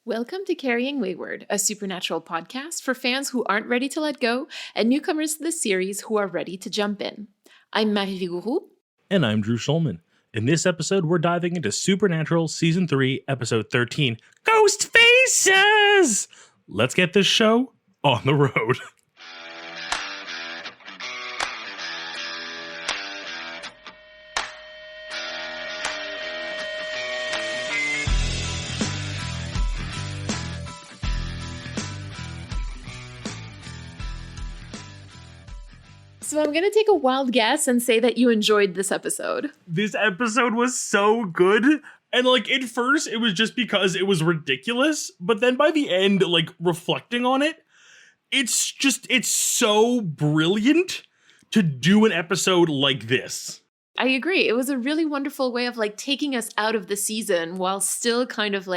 Welcome to Carrying Wayward, a supernatural podcast for fans who aren't ready to let go and newcomers to the series who are ready to jump in. I'm Marie Vigourou. And I'm Drew Schulman. In this episode, we're diving into Supernatural Season 3, Episode 13, Ghostfacers! Let's get this show on the road. So I'm going to take a wild guess and say that you enjoyed this episode. This episode was so good. And at first it was just because it was ridiculous. But then by the end, reflecting on it, it's so brilliant to do an episode like this. I agree. It was a really wonderful way of taking us out of the season while still kind of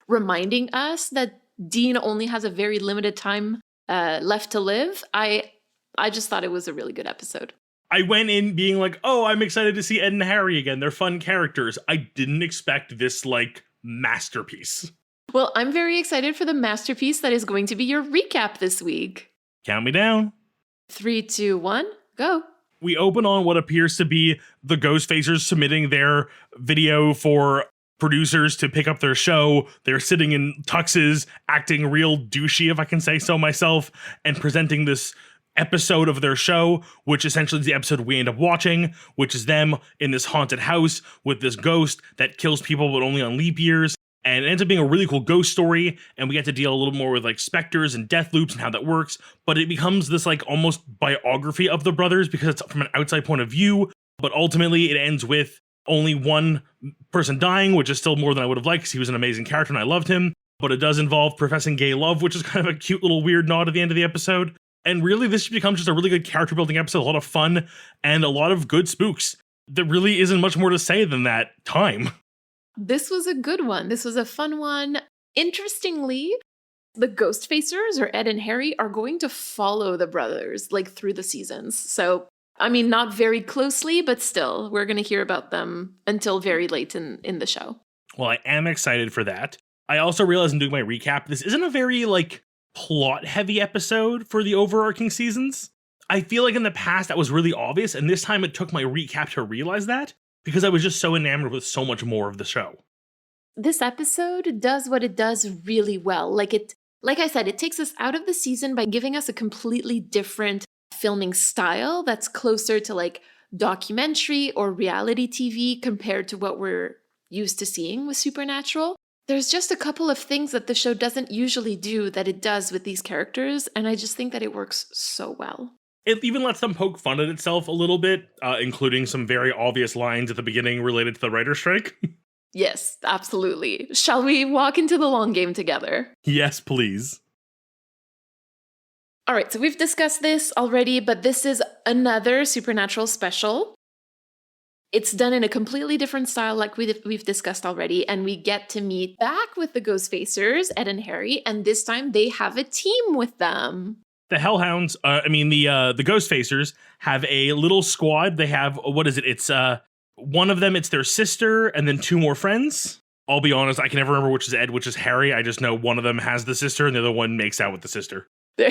reminding us that Dean only has a very limited time left to live. I just thought it was a really good episode. I went in being I'm excited to see Ed and Harry again. They're fun characters. I didn't expect this, masterpiece. Well, I'm very excited for the masterpiece that is going to be your recap this week. Count me down. 3, 2, 1, go. We open on what appears to be the Ghostfacers submitting their video for producers to pick up their show. They're sitting in tuxes, acting real douchey, if I can say so myself, and presenting this episode of their show, which essentially is the episode we end up watching, which is them in this haunted house with this ghost that kills people but only on leap years. And it ends up being a really cool ghost story, and we get to deal a little more with specters and death loops and how that works. But it becomes this almost biography of the brothers because it's from an outside point of view. But ultimately it ends with only one person dying, which is still more than I would have liked because he was an amazing character and I loved him. But it does involve professing gay love, which is kind of a cute little weird nod at the end of the episode. And really, this becomes just a really good character building episode, a lot of fun, and a lot of good spooks. There really isn't much more to say than that time. This was a good one. This was a fun one. Interestingly, the Ghostfacers, or Ed and Harry, are going to follow the brothers, through the seasons. So, I mean, not very closely, but still, we're going to hear about them until very late in the show. Well, I am excited for that. I also realized in doing my recap, this isn't a very, plot-heavy episode for the overarching seasons. I feel in the past that was really obvious, and this time it took my recap to realize that, because I was just so enamored with so much more of the show. This episode does what it does really well. Like I said, it takes us out of the season by giving us a completely different filming style that's closer to documentary or reality TV compared to what we're used to seeing with Supernatural. There's just a couple of things that the show doesn't usually do that it does with these characters, and I just think that it works so well. It even lets them poke fun at itself a little bit, including some very obvious lines at the beginning related to the writer's strike. Yes, absolutely. Shall we walk into the long game together? Yes, please. All right, so we've discussed this already, but this is another Supernatural special. It's done in a completely different style like we've discussed already, and we get to meet back with the Ghostfacers, Ed and Harry, and this time they have a team with them. The Hellhounds, the Ghostfacers have a little squad. They have, it's one of them, it's their sister, and then 2 more friends. I'll be honest, I can never remember which is Ed, which is Harry. I just know one of them has the sister, and the other one makes out with the sister.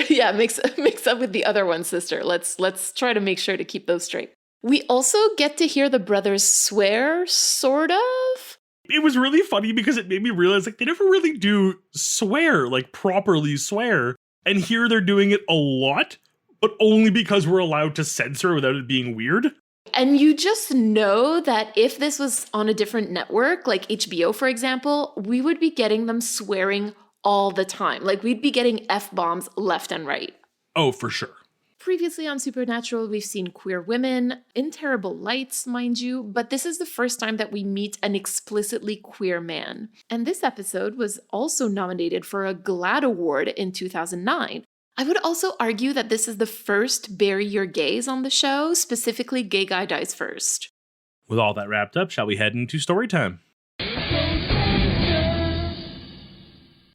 Yeah, mix up with the other one's sister. Let's try to make sure to keep those straight. We also get to hear the brothers swear, sort of. It was really funny because it made me realize they never really do swear, properly swear. And here they're doing it a lot, but only because we're allowed to censor without it being weird. And you just know that if this was on a different network, like HBO, for example, we would be getting them swearing all the time. We'd be getting F-bombs left and right. Oh, for sure. Previously on Supernatural, we've seen queer women in terrible lights, mind you, but this is the first time that we meet an explicitly queer man. And this episode was also nominated for a GLAAD Award in 2009. I would also argue that this is the first Bury Your Gays on the show, specifically Gay Guy Dies First. With all that wrapped up, shall we head into story time?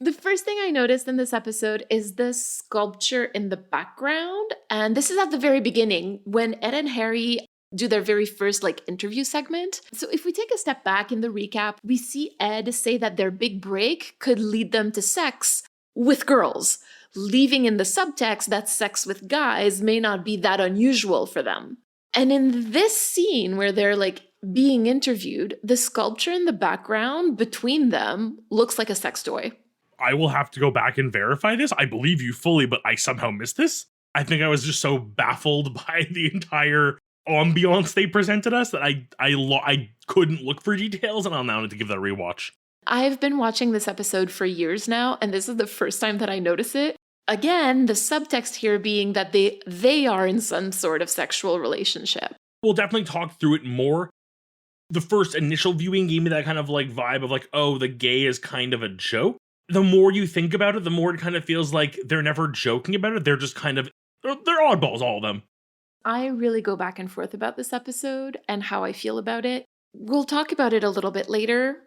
The first thing I noticed in this episode is the sculpture in the background. And this is at the very beginning when Ed and Harry do their very first like interview segment. So if we take a step back in the recap, we see Ed say that their big break could lead them to sex with girls, leaving in the subtext that sex with guys may not be that unusual for them. And in this scene where they're like being interviewed, the sculpture in the background between them looks like a sex toy. I will have to go back and verify this. I believe you fully, but I somehow missed this. I think I was just so baffled by the entire ambiance they presented us that I couldn't look for details, and I'll now need to give that a rewatch. I've been watching this episode for years now, and this is the first time that I notice it. Again, the subtext here being that they are in some sort of sexual relationship. We'll definitely talk through it more. The first initial viewing gave me that kind of like vibe of like, oh, the gay is kind of a joke. The more you think about it, the more it kind of feels like they're never joking about it. They're just kind of, they're oddballs, all of them. I really go back and forth about this episode and how I feel about it. We'll talk about it a little bit later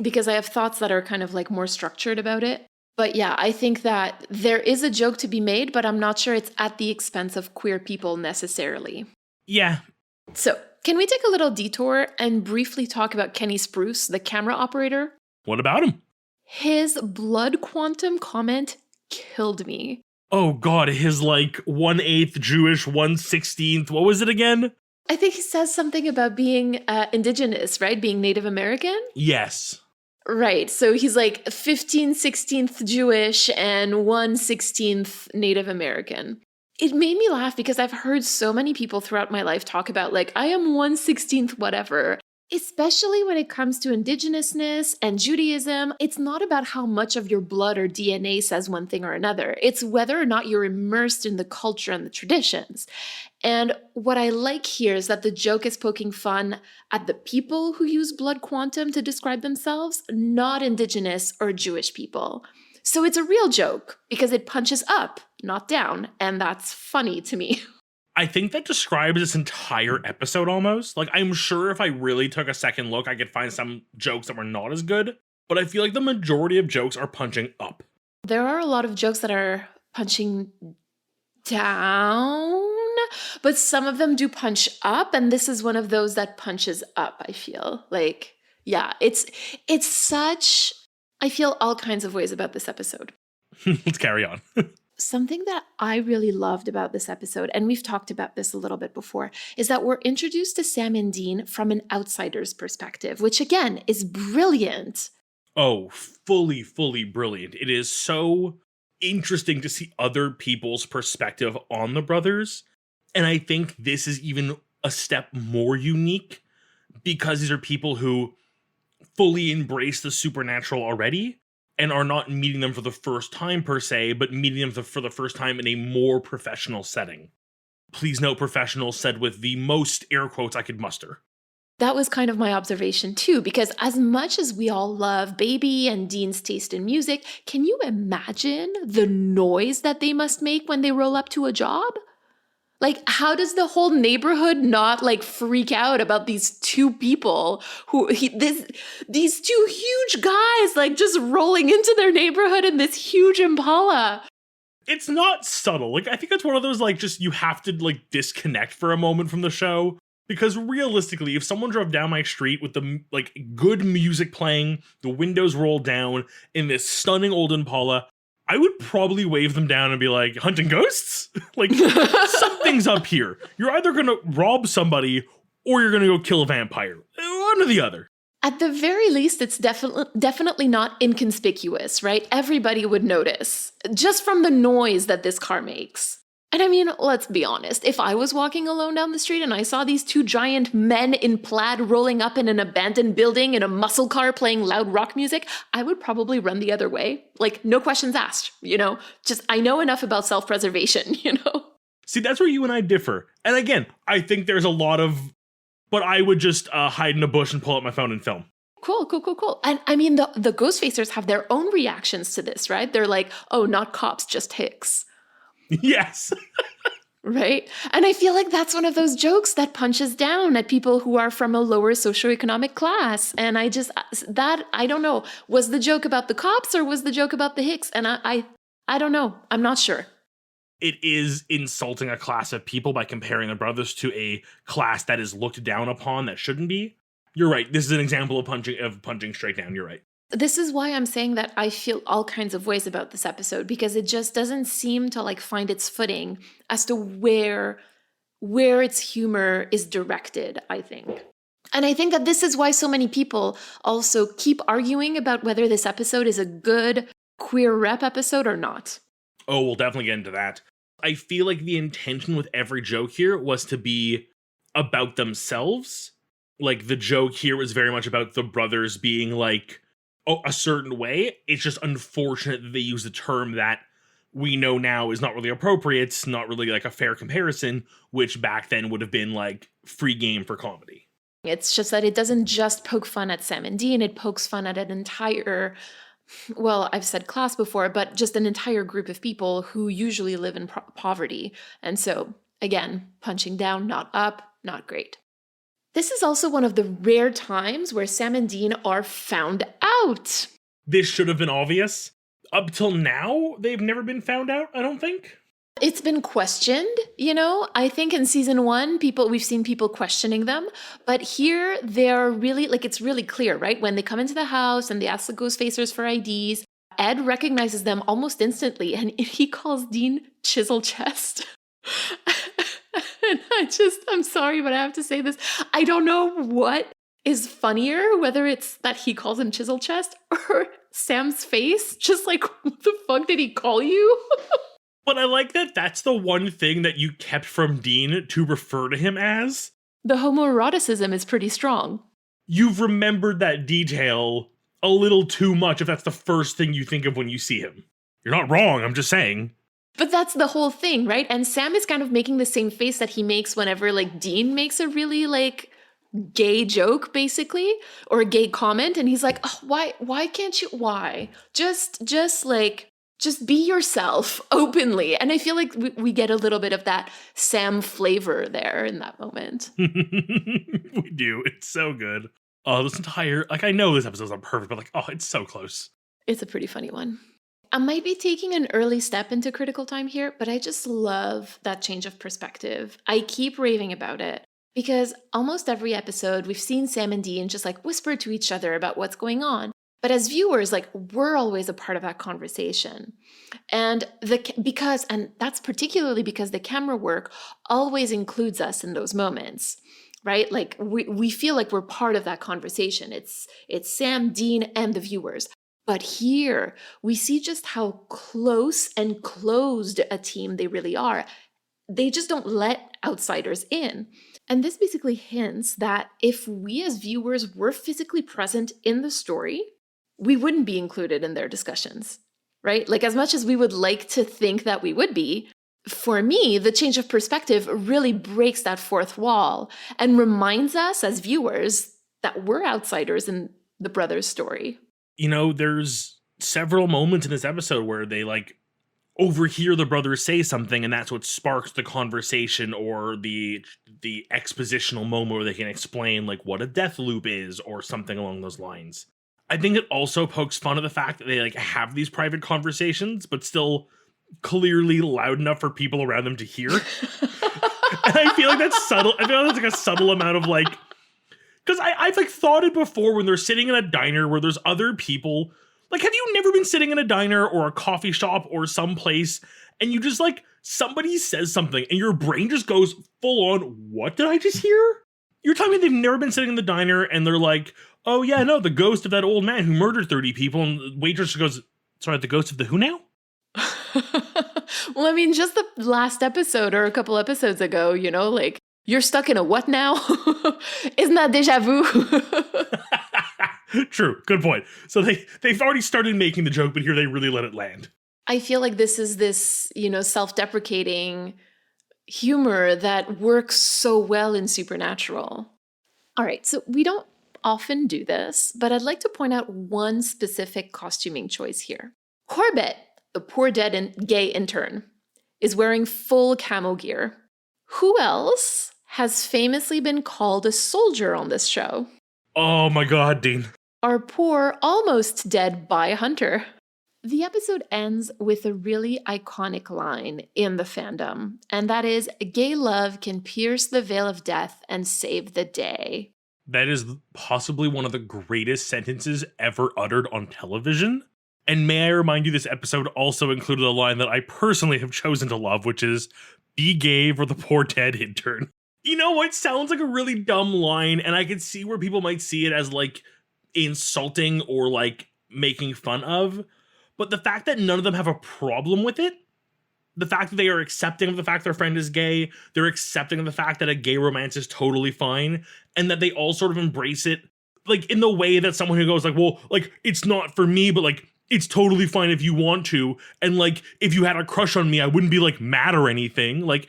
because I have thoughts that are kind of like more structured about it. But yeah, I think that there is a joke to be made, but I'm not sure it's at the expense of queer people necessarily. Yeah. So, can we take a little detour and briefly talk about Kenny Spruce, the camera operator? What about him? His blood quantum comment killed me. Oh God, his like 1/8 Jewish, 1/16. What was it again? I think he says something about being indigenous, right? Being Native American? Yes. Right. So he's like 15/16 Jewish and 1/16 Native American. It made me laugh because I've heard so many people throughout my life talk about like, I am 1/16 whatever. Especially when it comes to indigenousness and Judaism, it's not about how much of your blood or DNA says one thing or another. It's whether or not you're immersed in the culture and the traditions. And what I like here is that the joke is poking fun at the people who use blood quantum to describe themselves, not indigenous or Jewish people. So it's a real joke because it punches up, not down, and that's funny to me. I think that describes this entire episode almost. Like, I'm sure if I really took a second look, I could find some jokes that were not as good, but I feel like the majority of jokes are punching up. There are a lot of jokes that are punching down, but some of them do punch up, and this is one of those that punches up, I feel. Like, yeah, it's such... I feel all kinds of ways about this episode. Let's carry on. Something that I really loved about this episode, and we've talked about this a little bit before, is that we're introduced to Sam and Dean from an outsider's perspective, which again is brilliant. Oh, fully brilliant. It is so interesting to see other people's perspective on the brothers. And I think this is even a step more unique because these are people who fully embrace the supernatural already and are not meeting them for the first time per se, but meeting them for the first time in a more professional setting. Please note professional said with the most air quotes I could muster. That was kind of my observation too, because as much as we all love Baby and Dean's taste in music, can you imagine the noise that they must make when they roll up to a job? Like, how does the whole neighborhood not like freak out about these two people these two huge guys like just rolling into their neighborhood in this huge Impala? It's not subtle. Like, I think it's one of those like just you have to like disconnect for a moment from the show. Because realistically, if someone drove down my street with the like good music playing, the windows rolled down in this stunning old Impala, I would probably wave them down and be like, hunting ghosts? Like, something's up here. You're either going to rob somebody or you're going to go kill a vampire. One or the other. At the very least, it's definitely not inconspicuous, right? Everybody would notice just from the noise that this car makes. And I mean, let's be honest. If I was walking alone down the street and I saw these two giant men in plaid rolling up in an abandoned building in a muscle car playing loud rock music, I would probably run the other way. Like, no questions asked, you know? Just, I know enough about self-preservation, you know? See, that's where you and I differ. And again, I think there's a lot of... But I would just hide in a bush and pull out my phone and film. Cool. And I mean, the Ghostfacers have their own reactions to this, right? They're like, oh, not cops, just hicks. Yes. Right? And I feel like that's one of those jokes that punches down at people who are from a lower socioeconomic class. And I don't know, was the joke about the cops or was the joke about the hicks? And I don't know. I'm not sure. it is insulting a class of people by comparing the brothers to a class that is looked down upon that shouldn't be. You're right. This is an example of punching straight down. You're right. This is why I'm saying that I feel all kinds of ways about this episode, because it just doesn't seem to like find its footing as to where its humor is directed, I think. And I think that this is why so many people also keep arguing about whether this episode is a good queer rep episode or not. Oh, we'll definitely get into that. I feel like the intention with every joke here was to be about themselves. Like, the joke here was very much about the brothers being like, oh, a certain way. It's just unfortunate that they use a term that we know now is not really appropriate. It's not really like a fair comparison, which back then would have been like free game for comedy. It's just that it doesn't just poke fun at Sam and Dean, it pokes fun at an entire, well, I've said class before, but just an entire group of people who usually live in poverty. And so, again, punching down, not up, not great. This is also one of the rare times where Sam and Dean are found out. This should have been obvious. Up till now, they've never been found out, I don't think. It's been questioned, you know? I think in season 1, we've seen people questioning them, but here they're really, like, it's really clear, right? When they come into the house and they ask the Ghostfacers for IDs, Ed recognizes them almost instantly, and he calls Dean Chisel Chest. And I'm sorry, but I have to say this. I don't know what is funnier, whether it's that he calls him Chisel Chest or Sam's face. Just like, what the fuck did he call you? But I like that that's the one thing that you kept from Dean to refer to him as. The homoeroticism is pretty strong. You've remembered that detail a little too much if that's the first thing you think of when you see him. You're not wrong, I'm just saying. But that's the whole thing, right? And Sam is kind of making the same face that he makes whenever, like, Dean makes a really, like, gay joke, basically, or a gay comment. And he's like, oh, why can't you, why? Just be yourself openly. And I feel like we get a little bit of that Sam flavor there in that moment. We do. It's so good. Oh, this entire, like, I know this episode's not perfect, but like, oh, it's so close. It's a pretty funny one. I might be taking an early step into critical time here, but I just love that change of perspective. I keep raving about it because almost every episode we've seen Sam and Dean just like whisper to each other about what's going on. But as viewers, like, we're always a part of that conversation. And that's particularly because the camera work always includes us in those moments, right? Like, we feel like we're part of that conversation. It's Sam, Dean, and the viewers. But here, we see just how close and closed a team they really are. They just don't let outsiders in. And this basically hints that if we as viewers were physically present in the story, we wouldn't be included in their discussions, right? Like, as much as we would like to think that we would be, for me, the change of perspective really breaks that fourth wall and reminds us as viewers that we're outsiders in the brothers' story. You know, there's several moments in this episode where they like overhear the brothers say something, and that's what sparks the conversation or the expositional moment where they can explain like what a death loop is or something along those lines. I think it also pokes fun at the fact that they like have these private conversations, but still clearly loud enough for people around them to hear. And I feel like that's subtle. I feel like that's like a subtle amount of like, because I've like thought it before when they're sitting in a diner where there's other people. Like, have you never been sitting in a diner or a coffee shop or someplace and you just like, somebody says something and your brain just goes full on, what did I just hear? You're telling me they've never been sitting in the diner and they're like, oh yeah, no, the ghost of that old man who murdered 30 people. And the waitress goes, sorry, the ghost of the who now? Well, I mean, just the last episode or a couple episodes ago, you know, like, you're stuck in a what now? Isn't that déjà vu? True. Good point. So they've already started making the joke, but here they really let it land. I feel like this is this, you know, self-deprecating humor that works so well in Supernatural. All right, so we don't often do this, but I'd like to point out one specific costuming choice here. Corbett, the poor dead and gay intern, is wearing full camo gear. Who else has famously been called a soldier on this show? Oh my God, Dean. Our poor, almost dead by hunter. The episode ends with a really iconic line in the fandom, and that is, "Gay love can pierce the veil of death and save the day." That is possibly one of the greatest sentences ever uttered on television. And may I remind you, this episode also included a line that I personally have chosen to love, which is, "Be gay for the poor dead intern." You know what? Sounds like a really dumb line, and I can see where people might see it as like insulting or like making fun of. But the fact that none of them have a problem with it, the fact that they are accepting of the fact their friend is gay, they're accepting of the fact that a gay romance is totally fine, and that they all sort of embrace it, like in the way that someone who goes like, well, like, it's not for me, but like, it's totally fine if you want to, and like, if you had a crush on me, I wouldn't be like mad or anything. Like,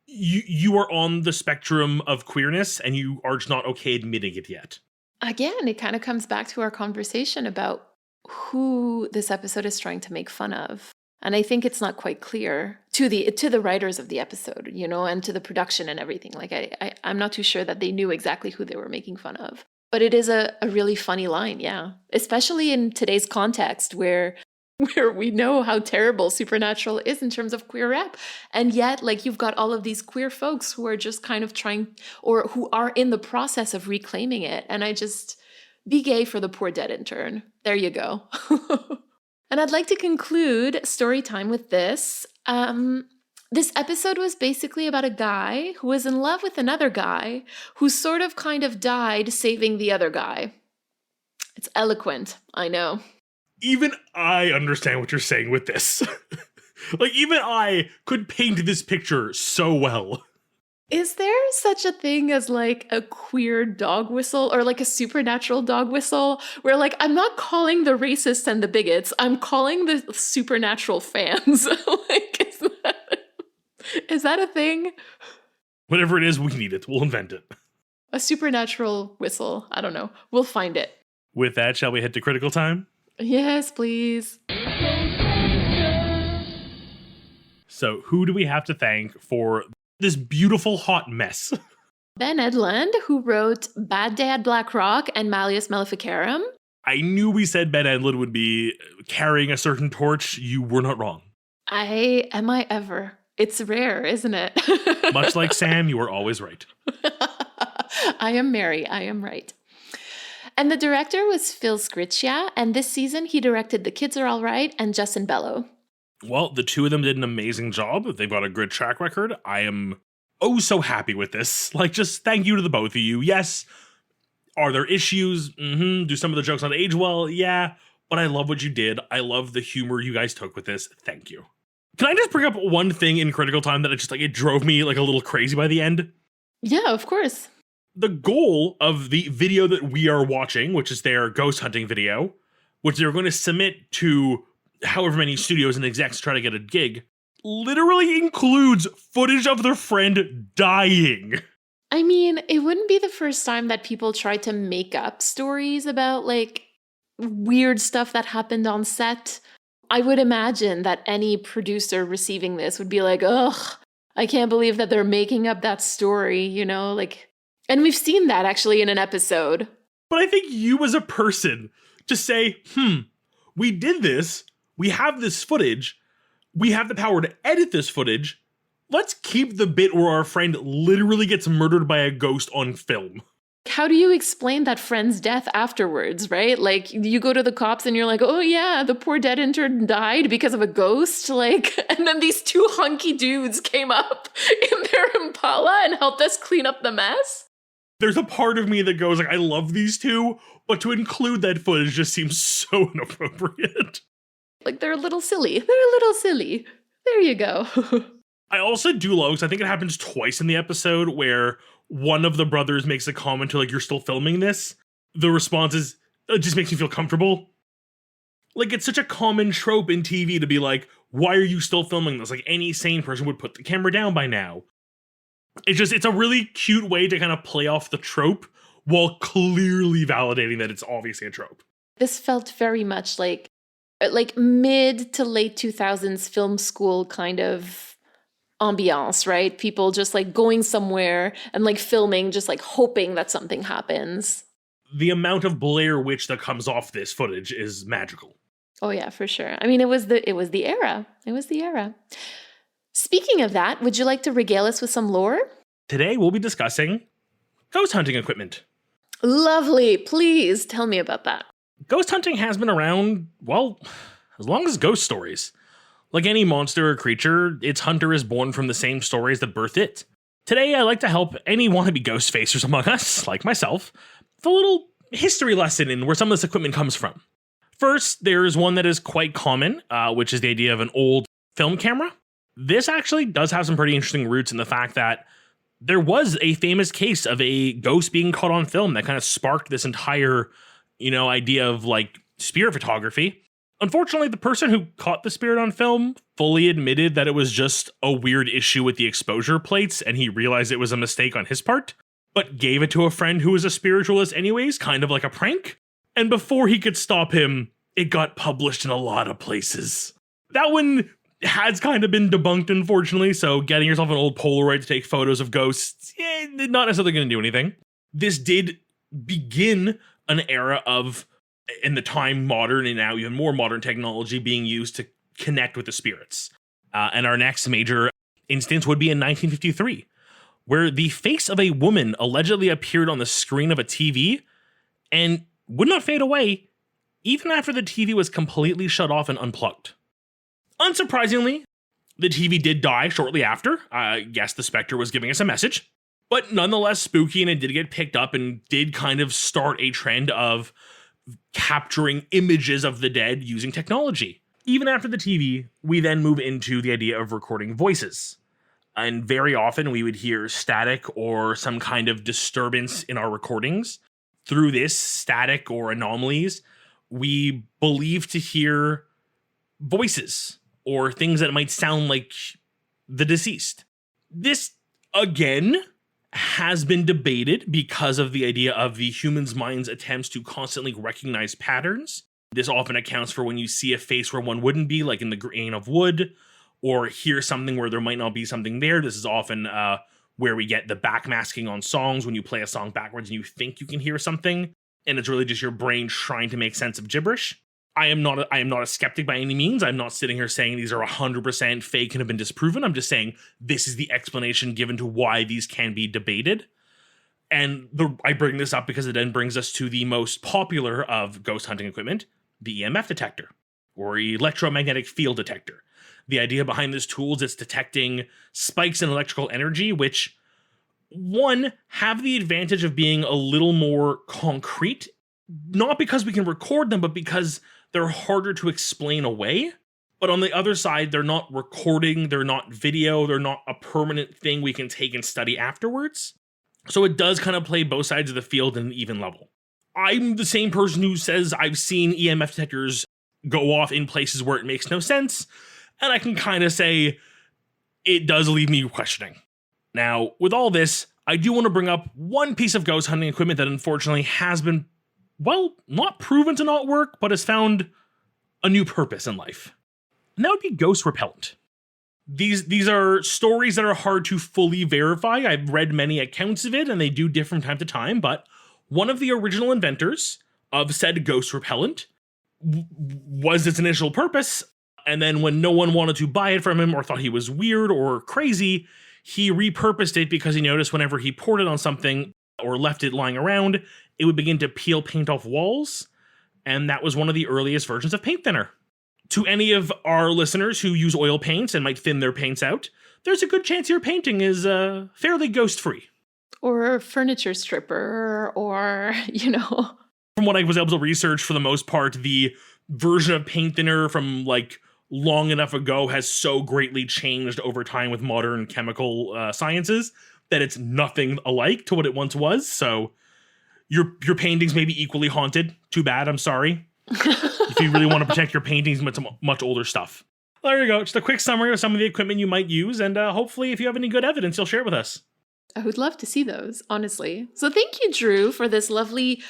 you are on the spectrum of queerness, and you are just not okay admitting it yet. Again, it kind of comes back to our conversation about who this episode is trying to make fun of. And I think it's not quite clear to the writers of the episode, you know, and to the production and everything. Like I'm not too sure that they knew exactly who they were making fun of. But it is a really funny line, yeah. Especially in today's context where we know how terrible Supernatural is in terms of queer rep. And yet, like, you've got all of these queer folks who are just kind of trying, or who are in the process of reclaiming it. And I just, be gay for the poor dead intern. There you go. And I'd like to conclude story time with this. This episode was basically about a guy who was in love with another guy who sort of kind of died saving the other guy. It's eloquent, I know. Even I understand what you're saying with this. Like, even I could paint this picture so well. Is there such a thing as like a queer dog whistle or like a supernatural dog whistle where like I'm not calling the racists and the bigots, I'm calling the supernatural fans? Like, is that a thing? Whatever it is, we need it. We'll invent it. A supernatural whistle. I don't know. We'll find it. With that, shall we head to critical time? Yes, please. So, who do we have to thank for this beautiful hot mess? Ben Edlund, who wrote Bad Day at Black Rock and Malleus Maleficarum. I knew we said Ben Edlund would be carrying a certain torch. You were not wrong. Am I ever? It's rare, isn't it? Much like Sam, you were always right. I am Mary. I am right. And the director was Phil Sgriccia, and this season he directed The Kids Are All Right and Justin Bellow. Well, the two of them did an amazing job. They've got a good track record. I am so happy with this. Like, just thank you to the both of you. Yes, are there issues? Do some of the jokes not age well? Yeah, but I love what you did. I love the humor you guys took with this. Thank you. Can I just bring up one thing in critical time that it drove me like a little crazy by the end? Yeah, of course. The goal of the video that we are watching, which is their ghost hunting video, which they're going to submit to however many studios and execs to try to get a gig, literally includes footage of their friend dying. I mean, it wouldn't be the first time that people try to make up stories about like weird stuff that happened on set. I would imagine that any producer receiving this would be like, ugh, I can't believe that they're making up that story, you know, like, and we've seen that actually in an episode. But I think you as a person to say, we did this, we have this footage, we have the power to edit this footage, let's keep the bit where our friend literally gets murdered by a ghost on film. How do you explain that friend's death afterwards, right? Like, you go to the cops and you're like, oh yeah, the poor dead intern died because of a ghost, like, and then these two hunky dudes came up in their Impala and helped us clean up the mess? There's a part of me that goes like, I love these two, but to include that footage just seems so inappropriate. Like, they're a little silly. They're a little silly. There you go. I also do love, because I think it happens twice in the episode, where one of the brothers makes a comment to like, you're still filming this? The response is, it just makes me feel comfortable. Like, it's such a common trope in TV to be like, why are you still filming this? Like, any sane person would put the camera down by now. It's a really cute way to kind of play off the trope while clearly validating that it's obviously a trope. This felt very much like mid to late 2000s film school kind of ambiance, right? People just like going somewhere and like filming, just like hoping that something happens. The amount of Blair Witch that comes off this footage is magical. Oh yeah, for sure. I mean, it was the era. It was the era. Speaking of that, would you like to regale us with some lore? Today, we'll be discussing ghost hunting equipment. Lovely. Please tell me about that. Ghost hunting has been around, well, as long as ghost stories. Like any monster or creature, its hunter is born from the same stories that birthed it. Today, I like to help any wannabe Ghostfacers among us, like myself, with a little history lesson in where some of this equipment comes from. First, there's one that is quite common, which is the idea of an old film camera. This actually does have some pretty interesting roots in the fact that there was a famous case of a ghost being caught on film that kind of sparked this entire, idea of like spirit photography. Unfortunately, the person who caught the spirit on film fully admitted that it was just a weird issue with the exposure plates and he realized it was a mistake on his part, but gave it to a friend who was a spiritualist anyways, kind of like a prank. And before he could stop him, it got published in a lot of places. That one has kind of been debunked, unfortunately, so getting yourself an old Polaroid to take photos of ghosts, not necessarily going to do anything. This did begin an era of, in the time, modern and now even more modern technology being used to connect with the spirits. And our next major instance would be in 1953, where the face of a woman allegedly appeared on the screen of a TV and would not fade away even after the TV was completely shut off and unplugged. Unsurprisingly, the TV did die shortly after. Yes, the Spectre was giving us a message, but nonetheless spooky, and it did get picked up and did kind of start a trend of capturing images of the dead using technology. Even after the TV, we then move into the idea of recording voices. And very often we would hear static or some kind of disturbance in our recordings. Through this static or anomalies, we believe to hear voices or things that might sound like the deceased. This, again, has been debated because of the idea of the human's mind's attempts to constantly recognize patterns. This often accounts for when you see a face where one wouldn't be, like in the grain of wood, or hear something where there might not be something there. This is often where we get the backmasking on songs, when you play a song backwards and you think you can hear something, and it's really just your brain trying to make sense of gibberish. I am not a skeptic by any means. I'm not sitting here saying these are 100% fake and have been disproven. I'm just saying this is the explanation given to why these can be debated. And I bring this up because it then brings us to the most popular of ghost hunting equipment, the EMF detector, or electromagnetic field detector. The idea behind this tool is it's detecting spikes in electrical energy, which, one, have the advantage of being a little more concrete, not because we can record them, but because they're harder to explain away. But on the other side, they're not recording, they're not video, they're not a permanent thing we can take and study afterwards. So it does kind of play both sides of the field in an even level. I'm the same person who says I've seen EMF detectors go off in places where it makes no sense, and I can kind of say it does leave me questioning. Now, with all this, I do want to bring up one piece of ghost hunting equipment that unfortunately has been, well, not proven to not work, but has found a new purpose in life. And that would be ghost repellent. These are stories that are hard to fully verify. I've read many accounts of it, and they do differ from time to time, but one of the original inventors of said ghost repellent was its initial purpose, and then when no one wanted to buy it from him or thought he was weird or crazy, he repurposed it because he noticed whenever he poured it on something or left it lying around, it would begin to peel paint off walls, and that was one of the earliest versions of paint thinner. To any of our listeners who use oil paints and might thin their paints out, there's a good chance your painting is fairly ghost-free. Or a furniture stripper, or, From what I was able to research, for the most part, the version of paint thinner from like long enough ago has so greatly changed over time with modern chemical sciences that it's nothing alike to what it once was. So your paintings may be equally haunted. Too bad, I'm sorry. If you really want to protect your paintings with some much older stuff. There you go. Just a quick summary of some of the equipment you might use, and hopefully if you have any good evidence, you'll share it with us. I would love to see those, honestly. So thank you, Drew, for this lovely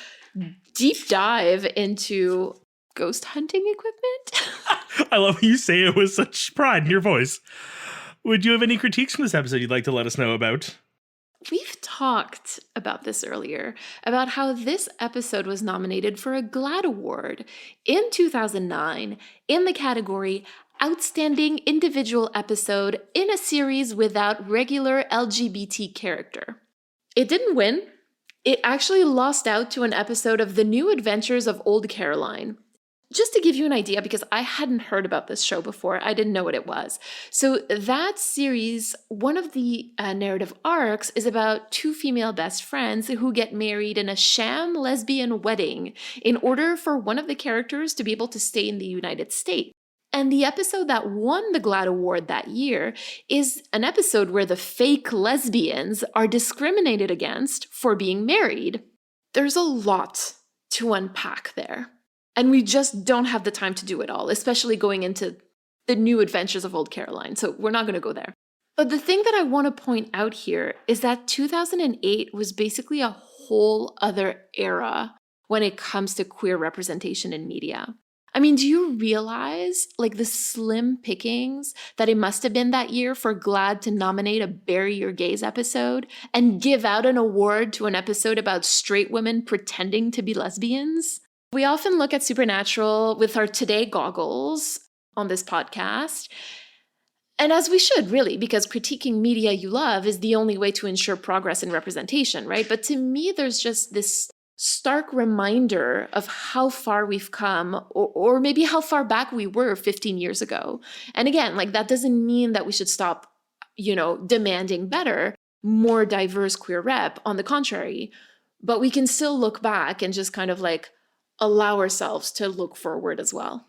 deep dive into ghost hunting equipment. I love how you say it with such pride in your voice. Would you have any critiques from this episode you'd like to let us know about? We've talked talked about this earlier, about how this episode was nominated for a GLAAD Award in 2009 in the category Outstanding Individual Episode in a Series Without Regular LGBT Character. It didn't win. It actually lost out to an episode of The New Adventures of Old Caroline. Just to give you an idea, because I hadn't heard about this show before, I didn't know what it was. So that series, one of the narrative arcs is about two female best friends who get married in a sham lesbian wedding in order for one of the characters to be able to stay in the United States. And the episode that won the GLAAD Award that year is an episode where the fake lesbians are discriminated against for being married. There's a lot to unpack there. And we just don't have the time to do it all, especially going into The New Adventures of Old Caroline. So we're not going to go there. But the thing that I want to point out here is that 2008 was basically a whole other era when it comes to queer representation in media. I mean, do you realize like the slim pickings that it must have been that year for GLAAD to nominate a Bury Your Gays episode and give out an award to an episode about straight women pretending to be lesbians? We often look at Supernatural with our today goggles on this podcast. And as we should, really, because critiquing media you love is the only way to ensure progress in representation, right? But to me, there's just this stark reminder of how far we've come, or maybe how far back we were 15 years ago. And again, like that doesn't mean that we should stop, demanding better, more diverse queer rep. On the contrary, but we can still look back and just kind of like allow ourselves to look forward as well.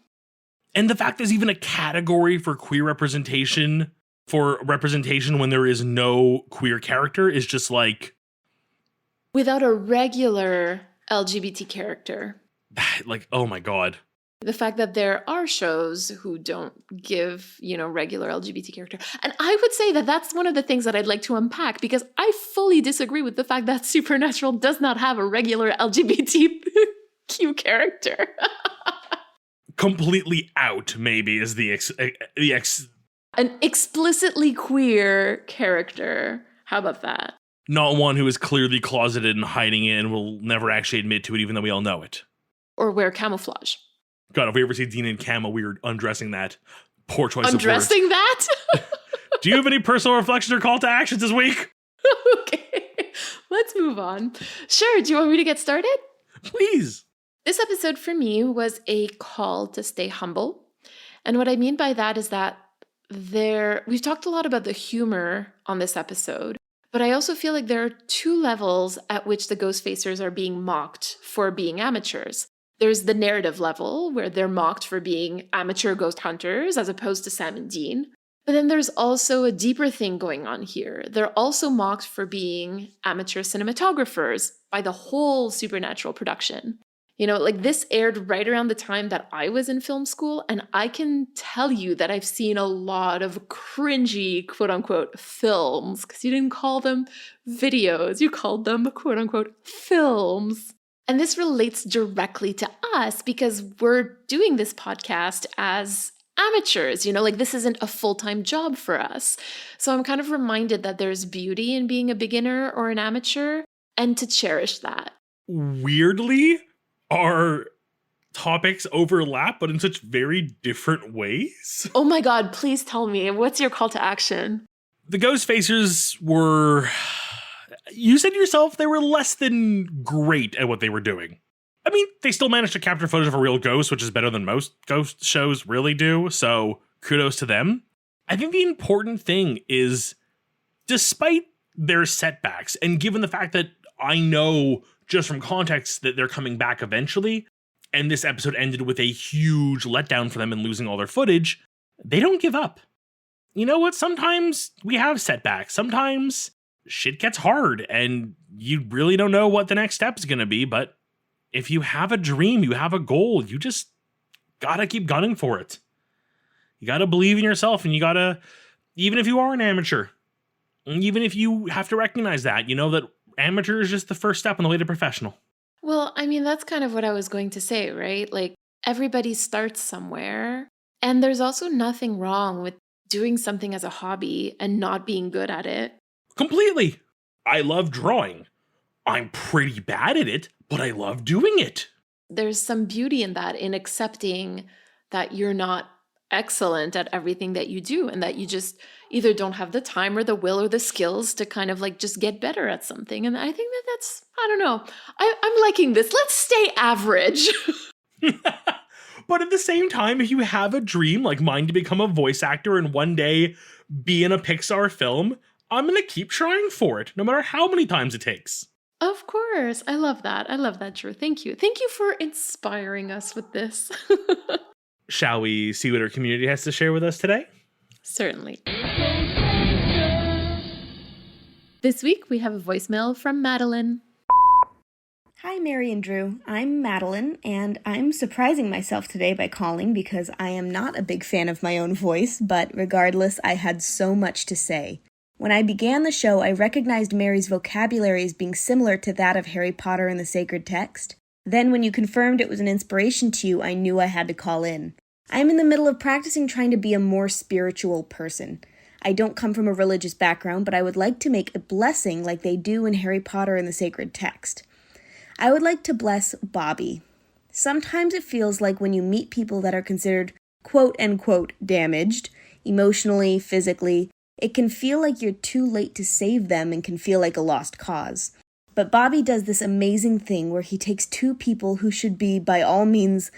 And the fact there's even a category for queer representation, when there is no queer character, is just like, without a regular LGBT character. like, oh my God. The fact that there are shows who don't give, regular LGBT character. And I would say that that's one of the things that I'd like to unpack, because I fully disagree with the fact that Supernatural does not have a regular LGBTQ character. Completely out, maybe, is an explicitly queer character. How about that? Not one who is clearly closeted and hiding it and will never actually admit to it, even though we all know it. Or wear camouflage. God, if we ever see Dean in camo, we are undressing that. Poor choice of words. Undressing that? Do you have any personal reflections or call to actions this week? Okay, let's move on. Sure, do you want me to get started? Please. This episode for me was a call to stay humble. And what I mean by that is that we've talked a lot about the humor on this episode. But I also feel like there are two levels at which the Ghostfacers are being mocked for being amateurs. There's the narrative level, where they're mocked for being amateur ghost hunters as opposed to Sam and Dean. But then there's also a deeper thing going on here. They're also mocked for being amateur cinematographers by the whole Supernatural production. This aired right around the time that I was in film school, and I can tell you that I've seen a lot of cringy, quote-unquote, films, because you didn't call them videos, you called them, quote-unquote, films. And this relates directly to us because we're doing this podcast as amateurs, this isn't a full-time job for us. So I'm kind of reminded that there's beauty in being a beginner or an amateur, and to cherish that. Weirdly, our topics overlap, but in such very different ways. Oh my God, please tell me, what's your call to action? The Ghostfacers were, you said yourself, they were less than great at what they were doing. I mean, they still managed to capture footage of a real ghost, which is better than most ghost shows really do, so kudos to them. I think the important thing is, despite their setbacks, and given the fact that I know just from context that they're coming back eventually, and this episode ended with a huge letdown for them and losing all their footage, they don't give up. You know what? Sometimes we have setbacks. Sometimes shit gets hard, and you really don't know what the next step is going to be, but if you have a dream, you have a goal, you just gotta keep gunning for it. You gotta believe in yourself, and you gotta, even if you are an amateur, and even if you have to recognize that, that amateur is just the first step on the way to professional. Well, I mean, that's kind of what I was going to say, right? Like, everybody starts somewhere, and there's also nothing wrong with doing something as a hobby and not being good at it. Completely. I love drawing. I'm pretty bad at it, but I love doing it. There's some beauty in that, in accepting that you're not excellent at everything that you do and that you just either don't have the time or the will or the skills to kind of like just get better at something. And I think that that's, I don't know, I'm liking this. Let's stay average. But at the same time, if you have a dream like mine to become a voice actor and one day be in a Pixar film, I'm going to keep trying for it, no matter how many times it takes. Of course. I love that. I love that, Drew. Thank you. Thank you for inspiring us with this. Shall we see what our community has to share with us today? Certainly. This week, we have a voicemail from Madeline. Hi, Mary and Drew. I'm Madeline, and I'm surprising myself today by calling because I am not a big fan of my own voice, but regardless, I had so much to say. When I began the show, I recognized Mary's vocabulary as being similar to that of Harry Potter and the Sacred Text. Then, when you confirmed it was an inspiration to you, I knew I had to call in. I'm in the middle of practicing trying to be a more spiritual person. I don't come from a religious background, but I would like to make a blessing like they do in Harry Potter and the Sacred Text. I would like to bless Bobby. Sometimes it feels like when you meet people that are considered quote-unquote damaged, emotionally, physically, it can feel like you're too late to save them and can feel like a lost cause. But Bobby does this amazing thing where he takes two people who should be, by all means,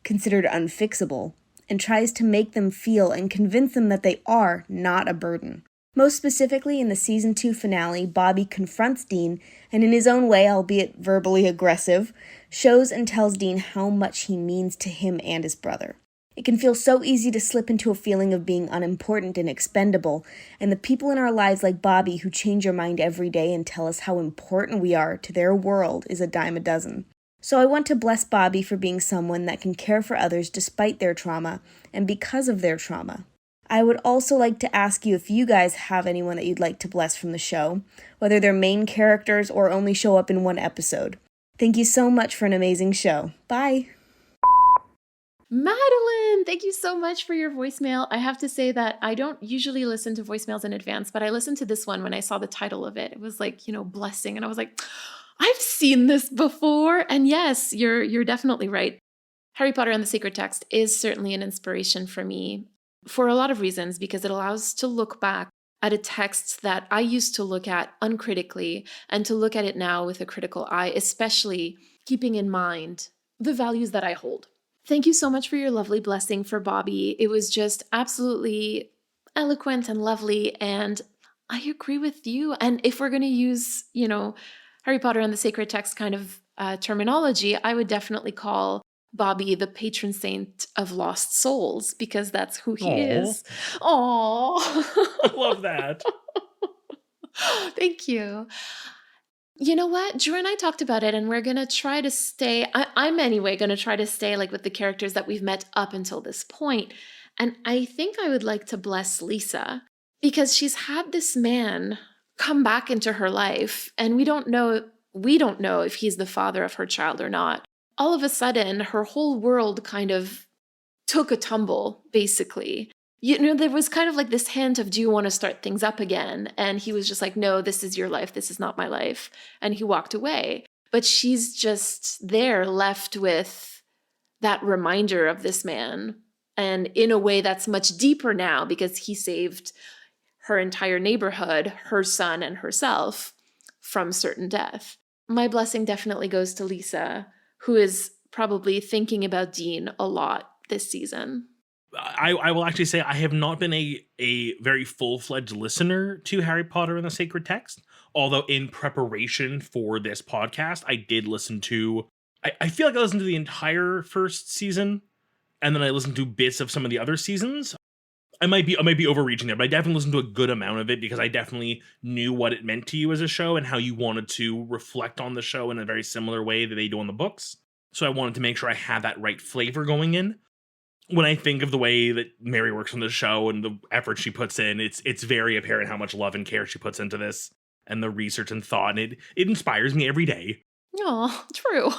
considered unfixable, and tries to make them feel and convince them that they are not a burden. Most specifically, in the Season 2 finale, Bobby confronts Dean, and in his own way, albeit verbally aggressive, shows and tells Dean how much he means to him and his brother. It can feel so easy to slip into a feeling of being unimportant and expendable, and the people in our lives like Bobby who change our mind every day and tell us how important we are to their world is a dime a dozen. So I want to bless Bobby for being someone that can care for others despite their trauma, and because of their trauma. I would also like to ask you if you guys have anyone that you'd like to bless from the show, whether they're main characters or only show up in one episode. Thank you so much for an amazing show. Bye! Madeline, thank you so much for your voicemail. I have to say that I don't usually listen to voicemails in advance, but I listened to this one when I saw the title of it. It was like, blessing. And I was like, I've seen this before. And yes, you're definitely right. Harry Potter and the Sacred Text is certainly an inspiration for me for a lot of reasons, because it allows us to look back at a text that I used to look at uncritically and to look at it now with a critical eye, especially keeping in mind the values that I hold. Thank you so much for your lovely blessing for Bobby. It was just absolutely eloquent and lovely, and I agree with you. And if we're going to use, Harry Potter and the Sacred Text kind of terminology, I would definitely call Bobby the patron saint of lost souls, because that's who he is. Aww. I love that. Thank you. You know what? Drew and I talked about it, and we're going to try to stay, I'm anyway going to try to stay like with the characters that we've met up until this point. And I think I would like to bless Lisa, because she's had this man come back into her life, and we don't know if he's the father of her child or not. All of a sudden, her whole world kind of took a tumble, basically. There was kind of like this hint of, do you want to start things up again? And he was just like, no, this is your life. This is not my life. And he walked away. But she's just there left with that reminder of this man. And in a way that's much deeper now, because he saved her entire neighborhood, her son and herself, from certain death. My blessing definitely goes to Lisa, who is probably thinking about Dean a lot this season. I will actually say I have not been a very full-fledged listener to Harry Potter and the Sacred Text, although in preparation for this podcast, I did listen to, I feel like I listened to the entire first season, and then I listened to bits of some of the other seasons. I might be overreaching there, but I definitely listened to a good amount of it because I definitely knew what it meant to you as a show and how you wanted to reflect on the show in a very similar way that they do in the books. So I wanted to make sure I had that right flavor going in. When I think of the way that Mary works on the show and the effort she puts in, it's very apparent how much love and care she puts into this and the research and thought. And it inspires me every day. Oh, true.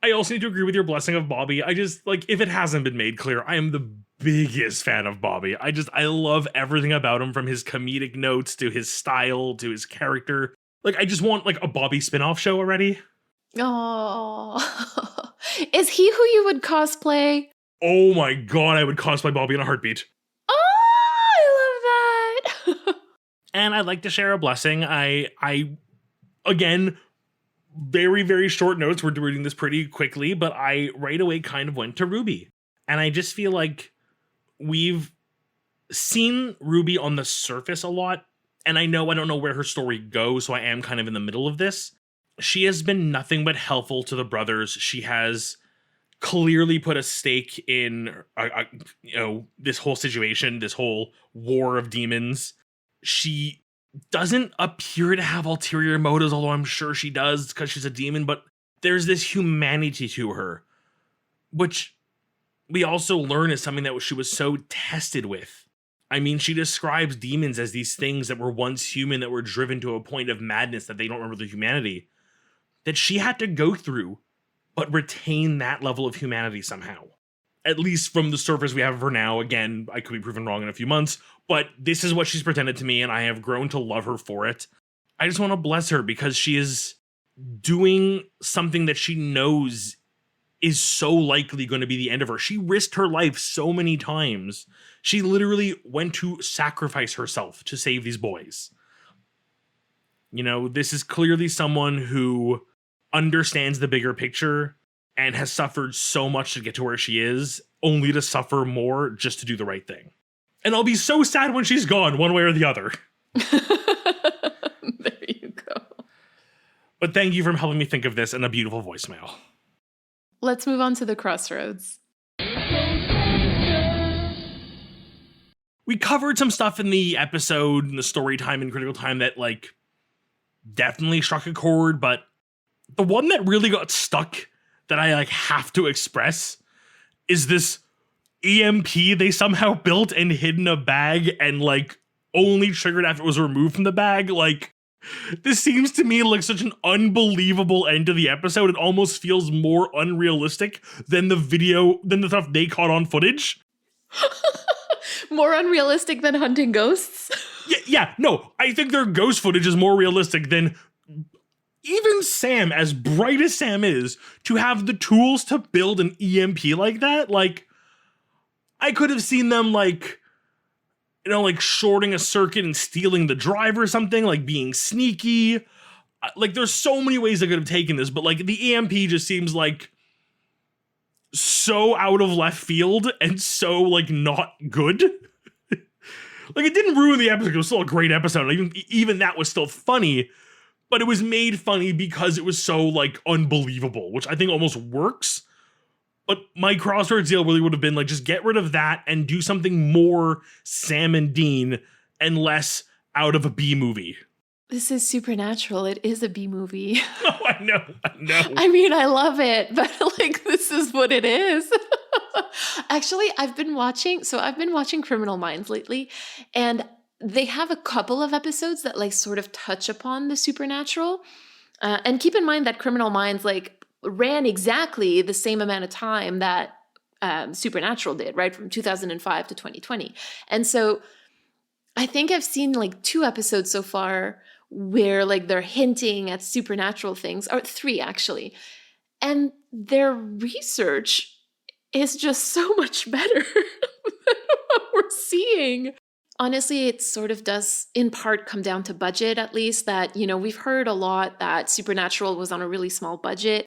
I also need to agree with your blessing of Bobby. I just, like, if it hasn't been made clear, I am the biggest fan of Bobby. I love everything about him, from his comedic notes to his style to his character. Like, I just want like a Bobby spin-off show already. Oh, is he who you would cosplay? Oh my god, I would cosplay Bobby in a heartbeat. Oh, I love that. And I'd like to share a blessing. I again, very, very short notes. We're reading this pretty quickly, but I right away kind of went to Ruby. And I just feel like we've seen Ruby on the surface a lot. And I don't know where her story goes, so I am kind of in the middle of this. She has been nothing but helpful to the brothers. She has clearly put a stake in this whole situation, this whole war of demons. She doesn't appear to have ulterior motives, although I'm sure she does because she's a demon, but there's this humanity to her, which we also learn is something that she was so tested with. I mean, she describes demons as these things that were once human that were driven to a point of madness that they don't remember the humanity that she had to go through, but retain that level of humanity somehow. At least from the surface we have of her now. Again, I could be proven wrong in a few months, but this is what she's pretended to me, and I have grown to love her for it. I just want to bless her because she is doing something that she knows is so likely going to be the end of her. She risked her life so many times. She literally went to sacrifice herself to save these boys. You know, this is clearly someone who understands the bigger picture and has suffered so much to get to where she is, only to suffer more just to do the right thing. And I'll be so sad when she's gone, one way or the other. There you go. But thank you for helping me think of this in a beautiful voicemail. Let's move on to the crossroads. We covered some stuff in the episode, in the story time and critical time that, like, definitely struck a chord, but the one that really got stuck that I, like, have to express is this EMP they somehow built and hid in a bag and, like, only triggered after it was removed from the bag. Like, this seems to me like such an unbelievable end to the episode. It almost feels more unrealistic than the stuff they caught on footage. More unrealistic than hunting ghosts? No, I think their ghost footage is more realistic than even Sam, as bright as Sam is, to have the tools to build an EMP like that. Like, I could have seen them, like, you know, like shorting a circuit and stealing the drive or something, like being sneaky. Like, there's so many ways I could have taken this, but, like, the EMP just seems like so out of left field and so, like, not good. Like, it didn't ruin the episode. It was still a great episode. Even that was still funny, but it was made funny because it was so, like, unbelievable, which I think almost works. But my crossroads deal really would have been, like, just get rid of that and do something more Sam and Dean and less out of a B movie. This is Supernatural. It is a B movie. Oh, I know. I mean, I love it, but, like, this is what it is. Actually, I've been watching Criminal Minds lately, and they have a couple of episodes that, like, sort of touch upon the supernatural. And keep in mind that Criminal Minds, like, ran exactly the same amount of time that Supernatural did, right? From 2005 to 2020. And so I think I've seen, like, 2 episodes so far where, like, they're hinting at supernatural things, or 3 actually. And their research is just so much better than what we're seeing. Honestly, it sort of does in part come down to budget, at least, that, you know, we've heard a lot that Supernatural was on a really small budget.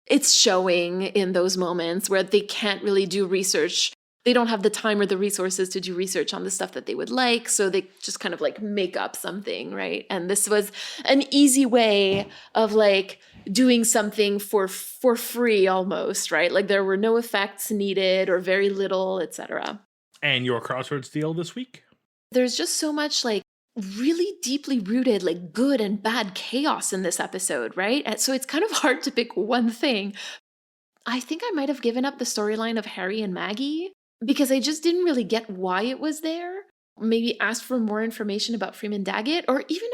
It's showing in those moments where they can't really do research. They don't have the time or the resources to do research on the stuff that they would like, so they just kind of, like, make up something, right? And this was an easy way of, like, doing something for free almost, right? Like, there were no effects needed or very little, etc. And your crossroads deal this week? There's just so much, like, really deeply rooted, like, good and bad chaos in this episode, right? And so it's kind of hard to pick one thing. I think I might have given up the storyline of Harry and Maggie because I just didn't really get why it was there. Maybe asked for more information about Freeman Daggett, or even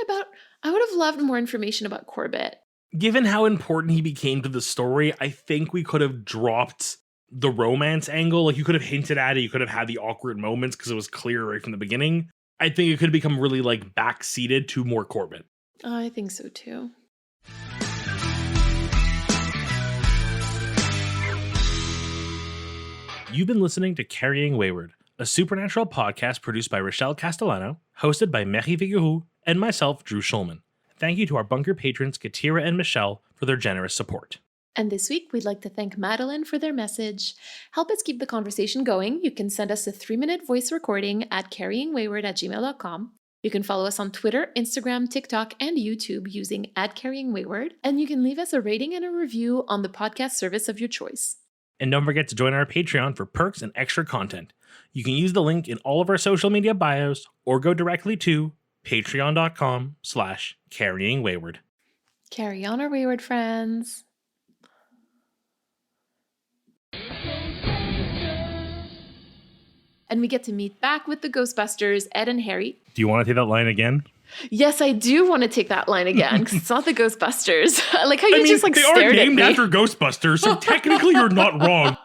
I would have loved more information about Corbett. Given how important he became to the story, I think we could have dropped the romance angle. Like, you could have hinted at it, you could have had the awkward moments because it was clear right from the beginning. I think it could become really like backseated to more Corbett. I think so too. You've been listening to Carrying Wayward, a supernatural podcast produced by Rochelle Castellano, hosted by Mary Vigouroux, and myself, Drew Schulman. Thank you to our bunker patrons, Katira and Michelle, for their generous support. And this week, we'd like to thank Madeline for their message. Help us keep the conversation going. You can send us a 3-minute voice recording at carryingwayward@gmail.com. You can follow us on Twitter, Instagram, TikTok, and YouTube using @carryingwayward. And you can leave us a rating and a review on the podcast service of your choice. And don't forget to join our Patreon for perks and extra content. You can use the link in all of our social media bios or go directly to patreon.com/carryingwayward. Carry on, our wayward friends. And we get to meet back with the Ghostbusters, Ed and Harry. Do you want to take that line again? Yes, I do want to take that line again because it's not the Ghostbusters. I like how you just like they stared are at named me. after Ghostbusters, so technically you're not wrong.